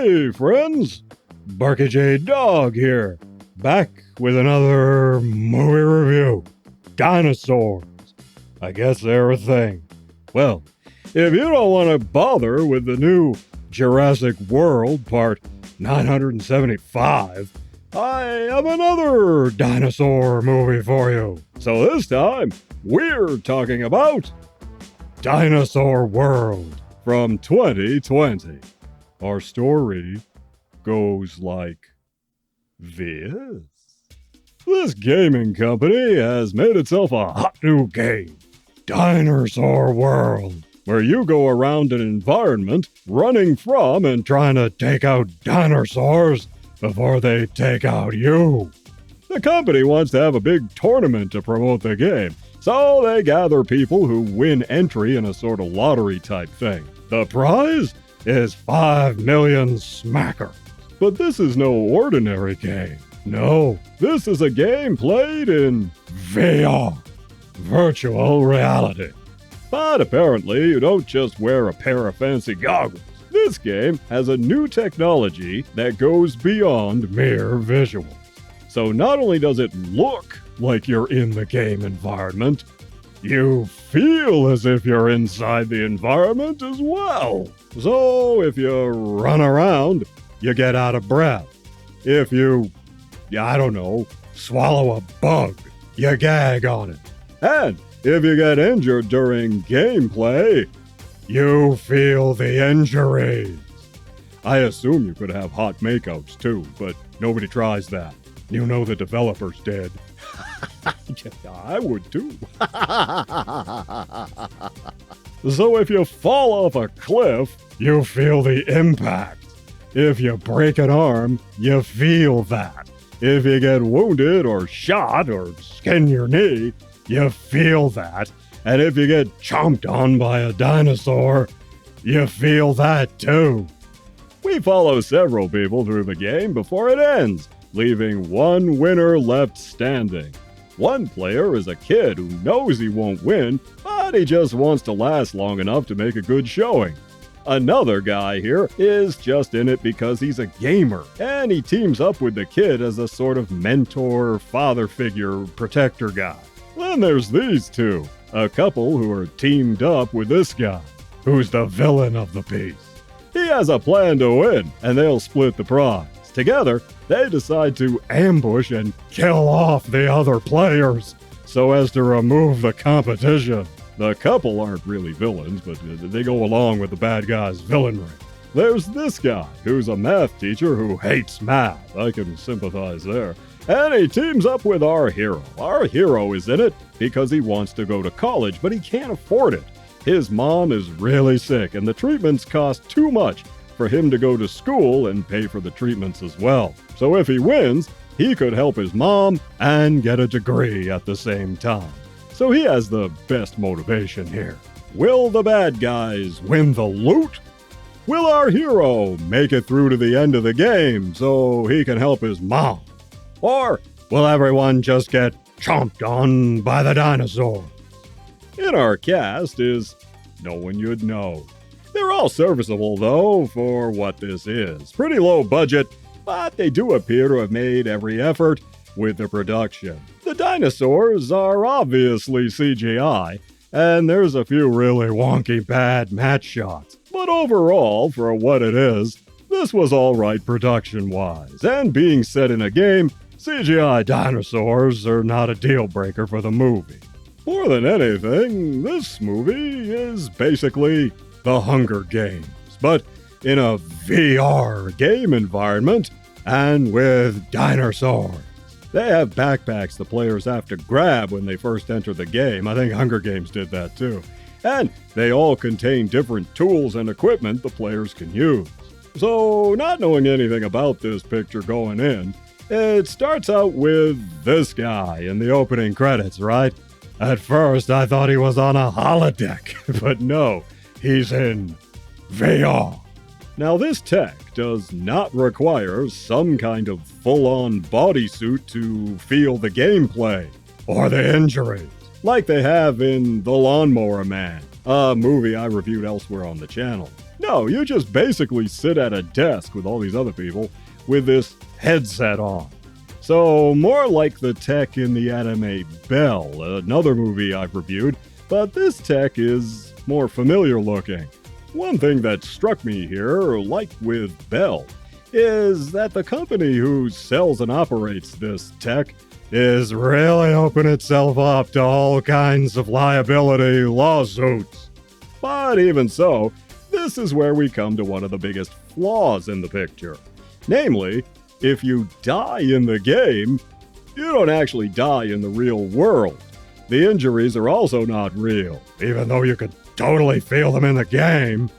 Hey friends, Barkey J Dog here, back with another movie review. Dinosaurs. I guess they're a thing. Well, if you don't want to bother with the new Jurassic World Part 975, I have another dinosaur movie for you. So this time, we're talking about Dinosaur World from 2020. Our story goes like this. This gaming company has made itself a hot new game, Dinosaur World, where you go around an environment running from and trying to take out dinosaurs before they take out you. The company wants to have a big tournament to promote the game, so they gather people who win entry in a sort of lottery type thing. The prize is 5 million smackers. But this is no ordinary game. No, this is a game played in VR, virtual reality. But apparently you don't just wear a pair of fancy goggles. This game has a new technology that goes beyond mere visuals. So not only does it look like you're in the game environment, you feel as if you're inside the environment as well. So if you run around, you get out of breath. If you, swallow a bug, you gag on it. And if you get injured during gameplay, you feel the injuries. I assume you could have hot makeouts too, but nobody tries that. You know the developers did. I would too. So if you fall off a cliff, you feel the impact. If you break an arm, you feel that. If you get wounded or shot or skin your knee, you feel that. And if you get chomped on by a dinosaur, you feel that too. We follow several people through the game before it ends, leaving one winner left standing. One player is a kid who knows he won't win, but he just wants to last long enough to make a good showing. Another guy here is just in it because he's a gamer, and he teams up with the kid as a sort of mentor, father figure, protector guy. Then there's these two, a couple who are teamed up with this guy, who's the villain of the piece. He has a plan to win, and they'll split the prize. Together, they decide to ambush and kill off the other players so as to remove the competition. The couple aren't really villains, but they go along with the bad guy's villainry. There's this guy, who's a math teacher who hates math. I can sympathize there. And he teams up with our hero. Our hero is in it because he wants to go to college, but he can't afford it. His mom is really sick, and the treatments cost too much for him to go to school and pay for the treatments as well. So if he wins, he could help his mom and get a degree at the same time. So he has the best motivation here. Will the bad guys win the loot? Will our hero make it through to the end of the game so he can help his mom? Or will everyone just get chomped on by the dinosaurs? In our cast is no one you'd know. They're all serviceable, though, for what this is. Pretty low budget, but they do appear to have made every effort with the production. The dinosaurs are obviously CGI, and there's a few really wonky bad match shots. But overall, for what it is, this was alright production-wise. And being set in a game, CGI dinosaurs are not a deal-breaker for the movie. More than anything, this movie is basically The Hunger Games, but in a VR game environment and with dinosaurs. They have backpacks the players have to grab when they first enter the game. I think Hunger Games did that too. And they all contain different tools and equipment the players can use. So, not knowing anything about this picture going in, it starts out with this guy in the opening credits, right? At first, I thought he was on a holodeck, but no. He's in VR. Now, this tech does not require some kind of full-on bodysuit to feel the gameplay or the injuries, like they have in The Lawnmower Man, a movie I reviewed elsewhere on the channel. No, you just basically sit at a desk with all these other people with this headset on. So, more like the tech in the anime Belle, another movie I've reviewed, but this tech is more familiar looking. One thing that struck me here, like with Belle, is that the company who sells and operates this tech is really opening itself up to all kinds of liability lawsuits. But even so, this is where we come to one of the biggest flaws in the picture. Namely, if you die in the game, you don't actually die in the real world. The injuries are also not real, even though you could totally feel them in the game.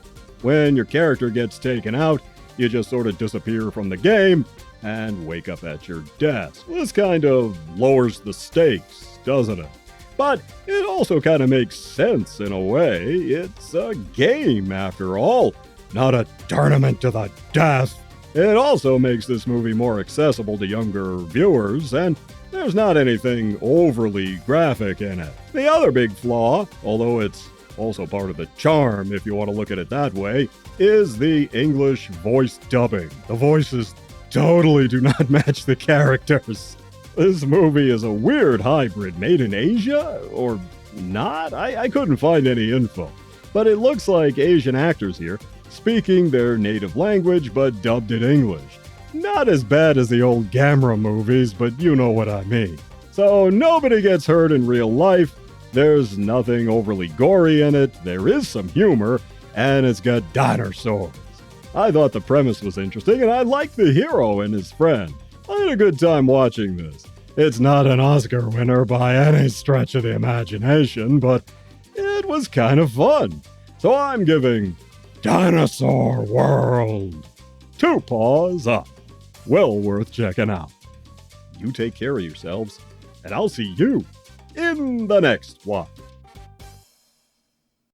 When your character gets taken out, you just sort of disappear from the game and wake up at your desk. This kind of lowers the stakes, doesn't it? But it also kind of makes sense in a way. It's a game, after all, not a tournament to the death. It also makes this movie more accessible to younger viewers, and there's not anything overly graphic in it. The other big flaw, although it's also part of the charm if you want to look at it that way, is the English voice dubbing. The voices totally do not match the characters. This movie is a weird hybrid made in Asia, or not? I couldn't find any info. But it looks like Asian actors here speaking their native language but dubbed in English. Not as bad as the old Gamera movies, but you know what I mean. So nobody gets hurt in real life, there's nothing overly gory in it, there is some humor, and it's got dinosaurs. I thought the premise was interesting, and I liked the hero and his friend. I had a good time watching this. It's not an Oscar winner by any stretch of the imagination, but it was kind of fun. So I'm giving Dinosaur World 2 paws up. Well worth checking out. You take care of yourselves, and I'll see you in the next one.